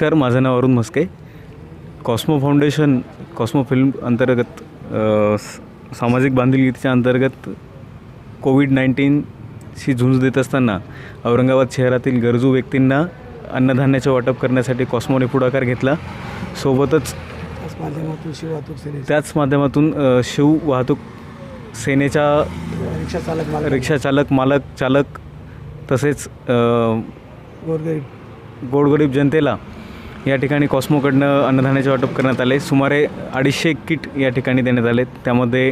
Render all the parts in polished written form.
नमस्कार, माझं नाव Arun Mhaske. Cosmo foundation Cosmo film अंतर्गत सामाजिक बांधिलकीच्या अंतर्गत कोविड-19शी झुंज देत असताना औरंगाबाद शहरातील गरजू व्यक्तींना अन्नधान्याचे वाटप करण्यासाठी कॉस्मोने पुढाकार घेतला. सोबतच त्याच माध्यमातून शिव वाहतूक सेनेच्या रिक्षा चालक मालक चालक तसेच गोरगरीब जनतेला या ठिकाणी कॉस्मोकडनं अन्नधान्याचे वाटप करण्यात आले. सुमारे 250 किट या ठिकाणी देण्यात आले. त्यामध्ये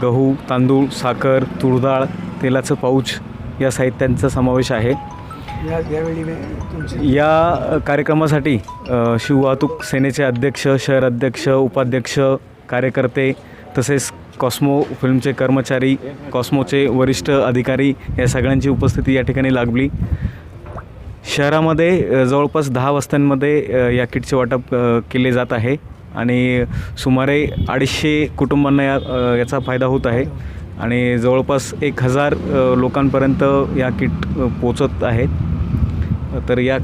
गहू, तांदूळ, साखर, तूरडाळ, तेलाचं पाऊच या साहित्यांचा समावेश आहे. या कार्यक्रमासाठी शिववाहतूक सेनेचे अध्यक्ष, शहर अध्यक्ष, उपाध्यक्ष, कार्यकर्ते तसेच कॉस्मो फिल्मचे कर्मचारी, कॉस्मोचे वरिष्ठ अधिकारी या सगळ्यांची उपस्थिती या ठिकाणी लाभली. शहरामध्ये जवळपास 10 वस्त्यांमध्ये या किटचे वाटप केले जात आहे आणि सुमारे 250 कुटुंबांना याचा फायदा होत आहे आणि जवळपास 1000 लोकांपर्यंत या किट पोचत आहेत. तर या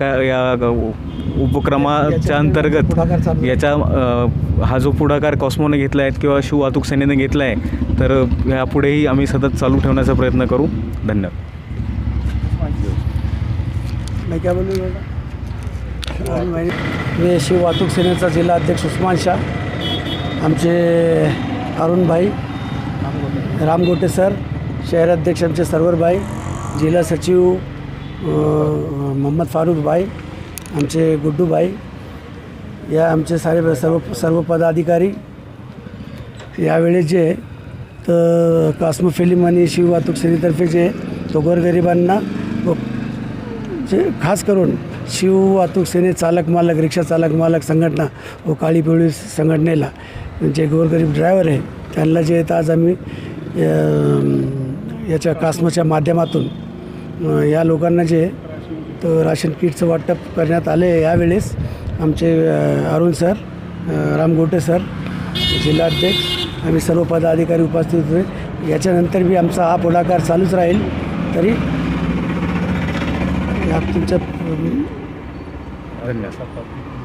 उपक्रमाच्या अंतर्गत याचा हा जो पुढाकार कॉस्मोने घेतला आहे किंवा शिव वाहतूक सेनेने घेतला आहे तर यापुढेही आम्ही सतत चालू ठेवण्याचा प्रयत्न करू. धन्यवाद. मी शिव वाहतूक सेनेचा जिल्हा अध्यक्ष उस्मान शाह, आमचे अरुण भाई, रामगोटे सर, शहर अध्यक्ष आमचे सरवर भाई, जिल्हा सचिव मोहम्मद फारूक भाई, आमचे गुड्डू भाई, या आमचे सर्व पदाधिकारी यावेळी जे तर कॉस्मो फिल्म आणि शिव वाहतूक सेनेतर्फे जे तो गोरगरिबांना व जे खास करून शिव वाहतूक सेने चालक मालक, रिक्षा चालक मालक संघटना व काळी पिवळी संघटनेला जे गोरगरीब ड्रायव्हर आहे त्यांना जे आज आम्ही याच्या कॉस्मोच्या माध्यमातून या लोकांना जे तर राशन किटचं वाटप करण्यात आले. यावेळेस आमचे अरुण सर, रामगोटे सर, जिल्हाध्यक्ष, आम्ही सर्व पदाधिकारी उपस्थित होते. याच्यानंतर बी आमचा हा पुढाकार चालूच राहील. तरी तुमच्या धन्यवाद.